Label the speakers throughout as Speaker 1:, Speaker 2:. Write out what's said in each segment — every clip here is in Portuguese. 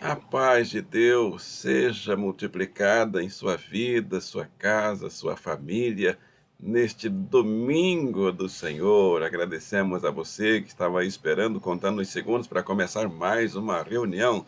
Speaker 1: A paz de Deus seja multiplicada em sua vida, sua casa, sua família, neste domingo do Senhor. Agradecemos a você que estava aí esperando, contando os segundos para começar mais uma reunião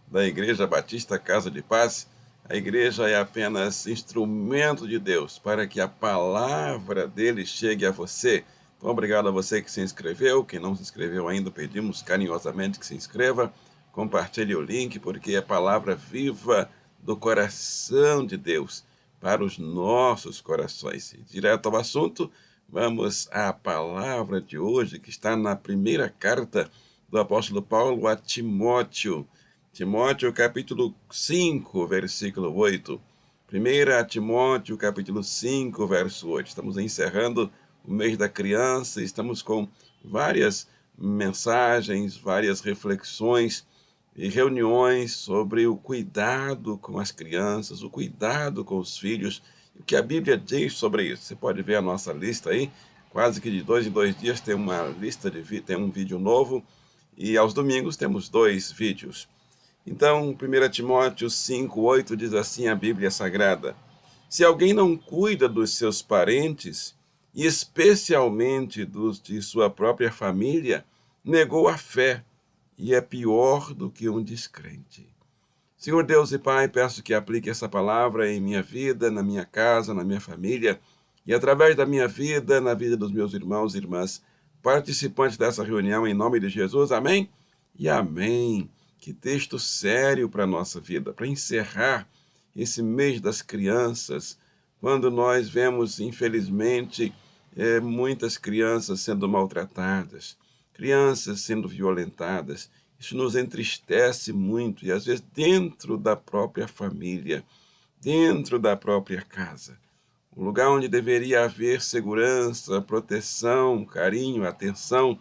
Speaker 1: da Igreja Batista Casa de Paz. A igreja é apenas instrumento de Deus para que a palavra dele chegue a você. Então, obrigado a você que se inscreveu. Quem não se inscreveu ainda, pedimos carinhosamente que se inscreva. Compartilhe o link, porque é palavra viva do coração de Deus para os nossos corações. E direto ao assunto, vamos à palavra de hoje, que está na primeira carta do apóstolo Paulo a Timóteo. Timóteo, capítulo 5, versículo 8. 1 Timóteo, capítulo 5, verso 8. Estamos encerrando o mês da criança, estamos com várias mensagens, várias reflexões e reuniões sobre o cuidado com as crianças, o cuidado com os filhos, o que a Bíblia diz sobre isso. Você pode ver a nossa lista aí, quase que de 2 em 2 dias tem uma lista tem um vídeo novo, e aos domingos temos 2 vídeos. Então, 1 Timóteo 5:8 diz assim a Bíblia Sagrada: se alguém não cuida dos seus parentes, e especialmente dos de sua própria família, negou a fé e é pior do que um descrente. Senhor Deus e Pai, peço que aplique essa palavra em minha vida, na minha casa, na minha família, e através da minha vida, na vida dos meus irmãos e irmãs, participantes dessa reunião, em nome de Jesus. Amém? E amém. Que texto sério para a nossa vida, para encerrar esse mês das crianças, quando nós vemos, infelizmente, muitas crianças sendo maltratadas, crianças sendo violentadas. Isso nos entristece muito, e às vezes dentro da própria família, dentro da própria casa. O lugar onde deveria haver segurança, proteção, carinho, atenção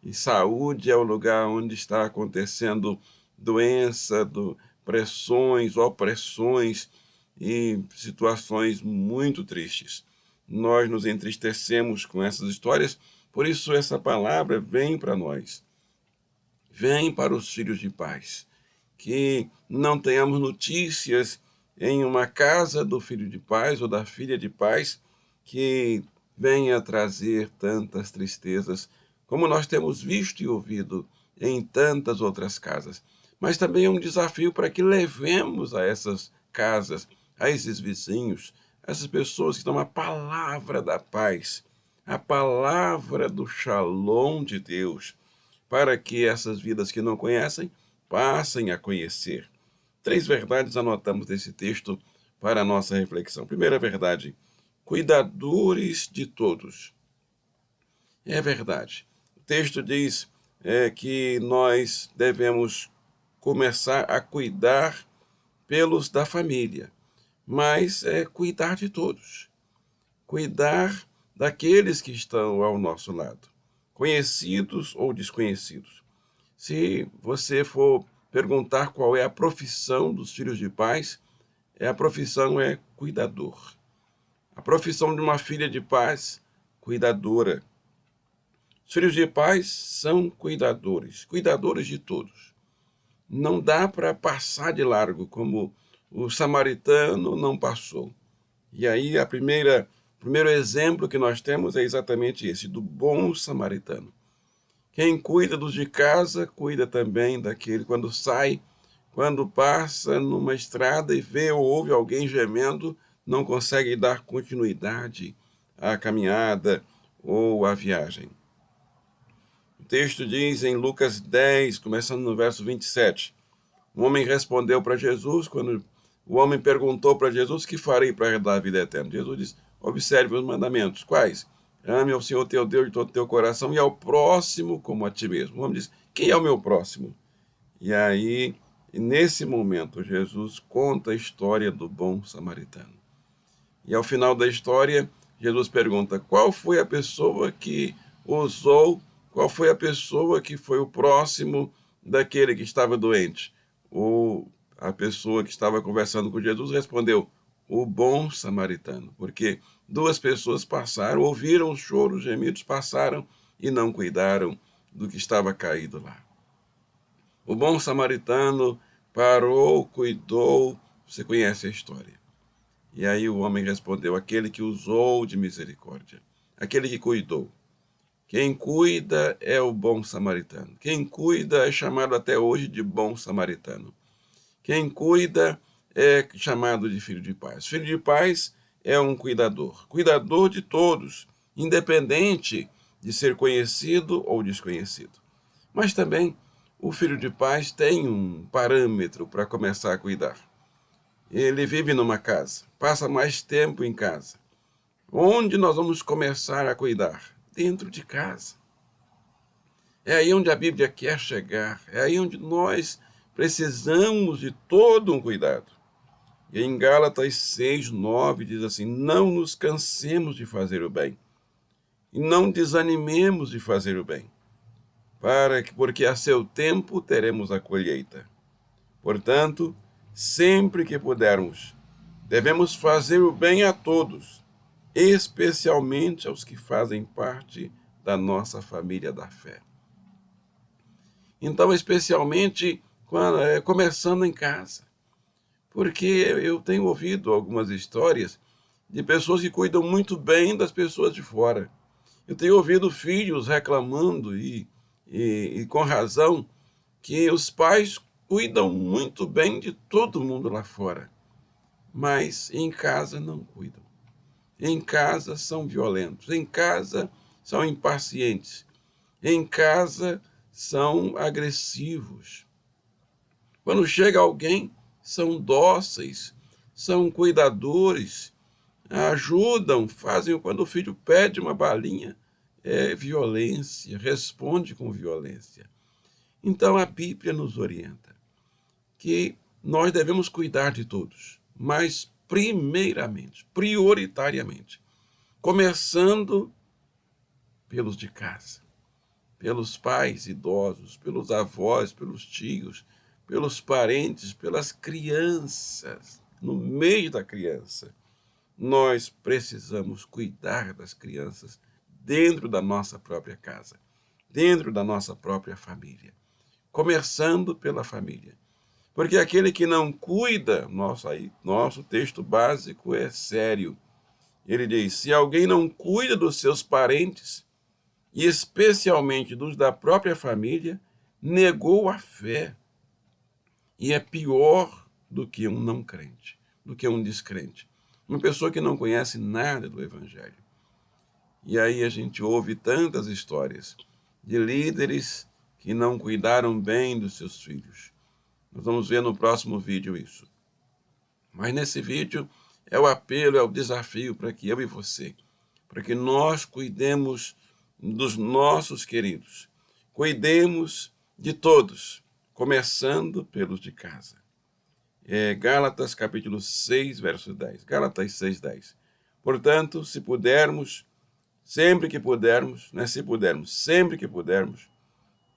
Speaker 1: e saúde é o lugar onde está acontecendo doença, pressões, opressões e situações muito tristes. Nós nos entristecemos com essas histórias, por isso essa palavra vem para nós. Vem para os filhos de paz, que não tenhamos notícias em uma casa do filho de paz ou da filha de paz que venha trazer tantas tristezas, como nós temos visto e ouvido em tantas outras casas. Mas também é um desafio para que levemos a essas casas, a esses vizinhos, a essas pessoas que dão a palavra da paz, a palavra do shalom de Deus, para que essas vidas que não conhecem passem a conhecer. 3 verdades anotamos desse texto para a nossa reflexão. Primeira verdade: cuidadores de todos. É verdade. O texto diz que nós devemos começar a cuidar pelos da família, mas cuidar de todos. Cuidar daqueles que estão ao nosso lado, conhecidos ou desconhecidos. Se você for perguntar qual é a profissão dos filhos de paz, a profissão é cuidador. A profissão de uma filha de paz, cuidadora. Os filhos de paz são cuidadores, cuidadores de todos. Não dá para passar de largo, como o samaritano não passou. E aí o primeiro exemplo que nós temos é exatamente esse, do bom samaritano. Quem cuida dos de casa, cuida também daquele quando sai, quando passa numa estrada e vê ou ouve alguém gemendo, não consegue dar continuidade à caminhada ou à viagem. O texto diz em Lucas 10, começando no verso 27, um homem respondeu para Jesus, quando o homem perguntou para Jesus: que farei para herdar a vida eterna? Jesus disse: observe os mandamentos. Quais? Ame ao Senhor teu Deus de todo o teu coração e ao próximo como a ti mesmo. O homem diz: quem é o meu próximo? E aí, nesse momento, Jesus conta a história do bom samaritano. E ao final da história, Jesus pergunta: qual foi a pessoa que ousou, qual foi a pessoa que foi o próximo daquele que estava doente? Ou a pessoa que estava conversando com Jesus respondeu: o bom samaritano, porque 2 pessoas passaram, ouviram os choros, os gemidos, passaram e não cuidaram do que estava caído lá. O bom samaritano parou, cuidou, você conhece a história. E aí o homem respondeu: aquele que usou de misericórdia, aquele que cuidou. Quem cuida é o bom samaritano. Quem cuida é chamado até hoje de bom samaritano. Quem cuida é chamado de filho de paz. Filho de paz é um cuidador, cuidador de todos, independente de ser conhecido ou desconhecido. Mas também o filho de paz tem um parâmetro para começar a cuidar. Ele vive numa casa, passa mais tempo em casa. Onde nós vamos começar a cuidar? Dentro de casa. É aí onde a Bíblia quer chegar, é aí onde nós precisamos de todo um cuidado. E em Gálatas 6:9 diz assim: não nos cansemos de fazer o bem, e não desanimemos de fazer o bem, porque a seu tempo teremos a colheita. Portanto, sempre que pudermos, devemos fazer o bem a todos, especialmente aos que fazem parte da nossa família da fé. Então, especialmente começando em casa, porque eu tenho ouvido algumas histórias de pessoas que cuidam muito bem das pessoas de fora. Eu tenho ouvido filhos reclamando, e com razão, que os pais cuidam muito bem de todo mundo lá fora, mas em casa não cuidam. Em casa são violentos, em casa são impacientes, em casa são agressivos. Quando chega alguém, são dóceis, são cuidadores, ajudam, fazem. Quando o filho pede uma balinha, é violência, responde com violência. Então a Bíblia nos orienta que nós devemos cuidar de todos, mas primeiramente, prioritariamente, começando pelos de casa, pelos pais idosos, pelos avós, pelos tios, pelos parentes, pelas crianças. No meio da criança, nós precisamos cuidar das crianças dentro da nossa própria casa, dentro da nossa própria família, começando pela família. Porque aquele que não cuida, nosso texto básico é sério. Ele diz: se alguém não cuida dos seus parentes, e especialmente dos da própria família, negou a fé. E é pior do que um não crente, do que um descrente. Uma pessoa que não conhece nada do Evangelho. E aí a gente ouve tantas histórias de líderes que não cuidaram bem dos seus filhos. Nós vamos ver no próximo vídeo isso. Mas nesse vídeo é o apelo, é o desafio para que eu e você, para que nós cuidemos dos nossos queridos, cuidemos de todos, começando pelos de casa. Gálatas capítulo 6, verso 10. Gálatas 6:10. Portanto, se pudermos, sempre que pudermos, se pudermos, sempre que pudermos,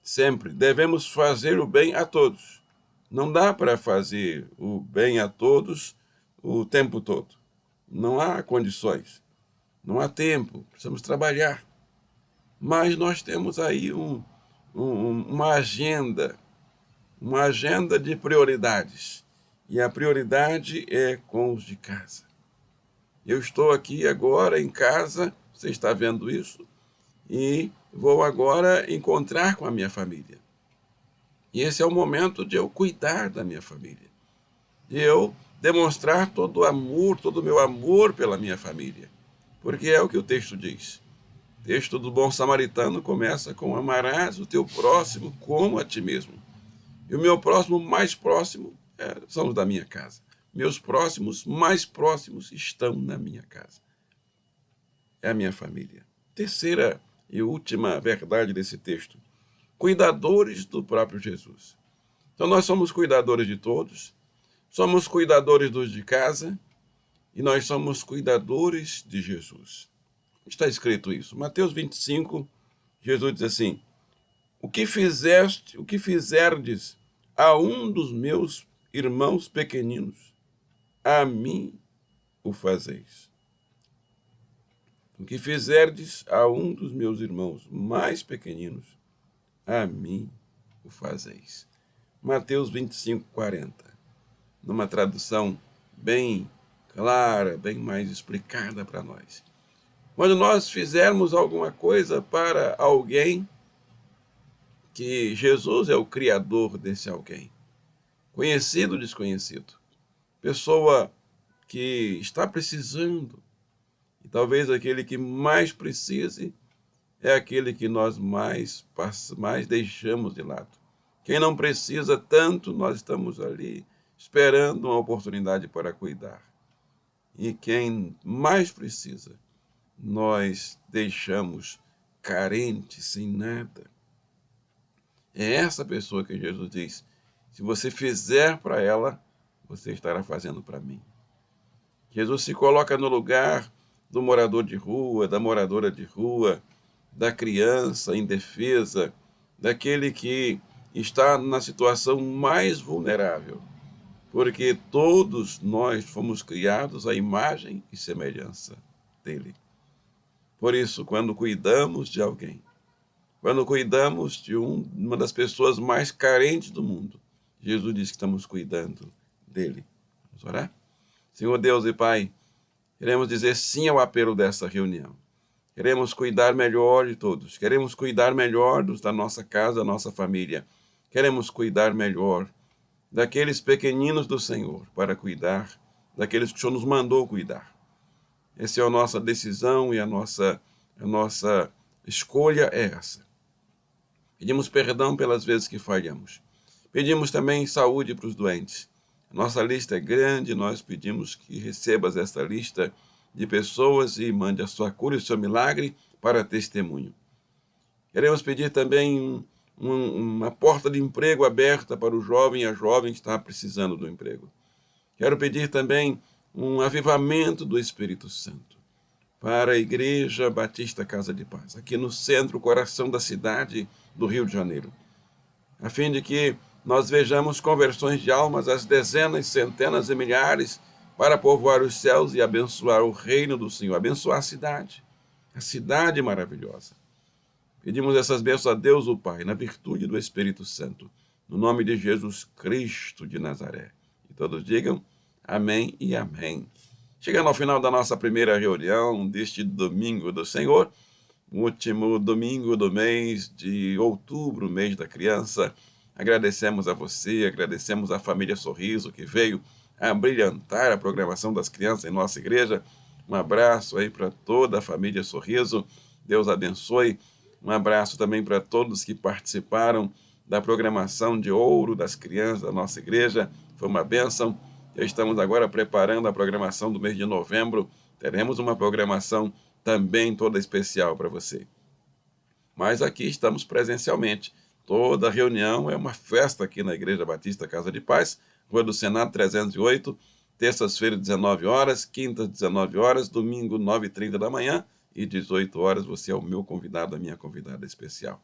Speaker 1: sempre devemos fazer o bem a todos. Não dá para fazer o bem a todos o tempo todo. Não há condições, não há tempo, precisamos trabalhar. Mas nós temos aí uma agenda de prioridades. E a prioridade é com os de casa. Eu estou aqui agora em casa, você está vendo isso, e vou agora encontrar com a minha família. E esse é o momento de eu cuidar da minha família, de eu demonstrar todo o amor, todo o meu amor pela minha família, porque é o que o texto diz. O texto do bom samaritano começa com: amarás o teu próximo como a ti mesmo. E o meu próximo mais próximo são os da minha casa. Meus próximos mais próximos estão na minha casa. É a minha família. Terceira e última verdade desse texto: cuidadores do próprio Jesus. Então nós somos cuidadores de todos, somos cuidadores dos de casa e nós somos cuidadores de Jesus. Está escrito isso. Mateus 25, Jesus diz assim: o que fizerdes a um dos meus irmãos pequeninos, a mim o fazeis. O que fizerdes a um dos meus irmãos mais pequeninos, a mim o fazeis. Mateus 25:40, numa tradução bem clara, bem mais explicada para nós. Quando nós fizermos alguma coisa para alguém, que Jesus é o criador desse alguém, conhecido ou desconhecido, pessoa que está precisando, e talvez aquele que mais precise é aquele que nós mais deixamos de lado. Quem não precisa tanto, nós estamos ali esperando uma oportunidade para cuidar. E quem mais precisa, nós deixamos carente, sem nada. É essa pessoa que Jesus diz: se você fizer para ela, você estará fazendo para mim. Jesus se coloca no lugar do morador de rua, da moradora de rua, da criança indefesa, daquele que está na situação mais vulnerável, porque todos nós fomos criados à imagem e semelhança dele. Por isso, quando cuidamos de alguém, quando cuidamos de uma das pessoas mais carentes do mundo, Jesus diz que estamos cuidando dele. Vamos orar? Senhor Deus e Pai, queremos dizer sim ao apelo dessa reunião. Queremos cuidar melhor de todos. Queremos cuidar melhor da nossa casa, da nossa família. Queremos cuidar melhor daqueles pequeninos do Senhor, para cuidar daqueles que o Senhor nos mandou cuidar. Essa é a nossa decisão e a nossa escolha é essa. Pedimos perdão pelas vezes que falhamos. Pedimos também saúde para os doentes. Nossa lista é grande, nós pedimos que recebas esta lista de pessoas e mande a sua cura e o seu milagre para testemunho. Queremos pedir também uma porta de emprego aberta para o jovem e a jovem que está precisando do emprego. Quero pedir também um avivamento do Espírito Santo para a Igreja Batista Casa de Paz, aqui no centro, coração da cidade do Rio de Janeiro, a fim de que nós vejamos conversões de almas às dezenas, centenas e milhares para povoar os céus e abençoar o reino do Senhor, abençoar a cidade maravilhosa. Pedimos essas bênçãos a Deus, o Pai, na virtude do Espírito Santo, no nome de Jesus Cristo de Nazaré. E todos digam amém e amém. Chegando ao final da nossa primeira reunião deste domingo do Senhor, o último domingo do mês de outubro, mês da criança, agradecemos a você, agradecemos à família Sorriso que veio a brilhantar a programação das crianças em nossa igreja. Um abraço aí para toda a família Sorriso, Deus abençoe. Um abraço também para todos que participaram da programação de ouro das crianças da nossa igreja, foi uma bênção. Já estamos agora preparando a programação do mês de novembro, teremos uma programação também toda especial para você. Mas aqui estamos presencialmente, toda reunião é uma festa aqui na Igreja Batista Casa de Paz, Rua do Senado 308, terças-feiras 19 horas, quintas 19 horas, domingo 9h30 da manhã e 18 horas, você é o meu convidado, a minha convidada especial.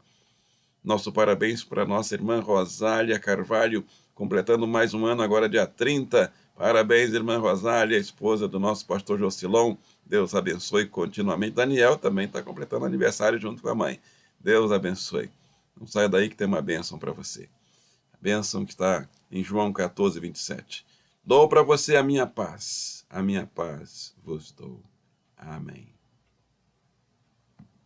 Speaker 1: Nosso parabéns para nossa irmã Rosália Carvalho, completando mais um ano agora dia 30. Parabéns, irmã Rosália, esposa do nosso pastor Jocilon. Deus abençoe continuamente. Daniel também está completando aniversário junto com a mãe. Deus abençoe. Não saia daí que tem uma bênção para você. A bênção que está em João 14:27. Dou para você a minha paz vos dou. Amém.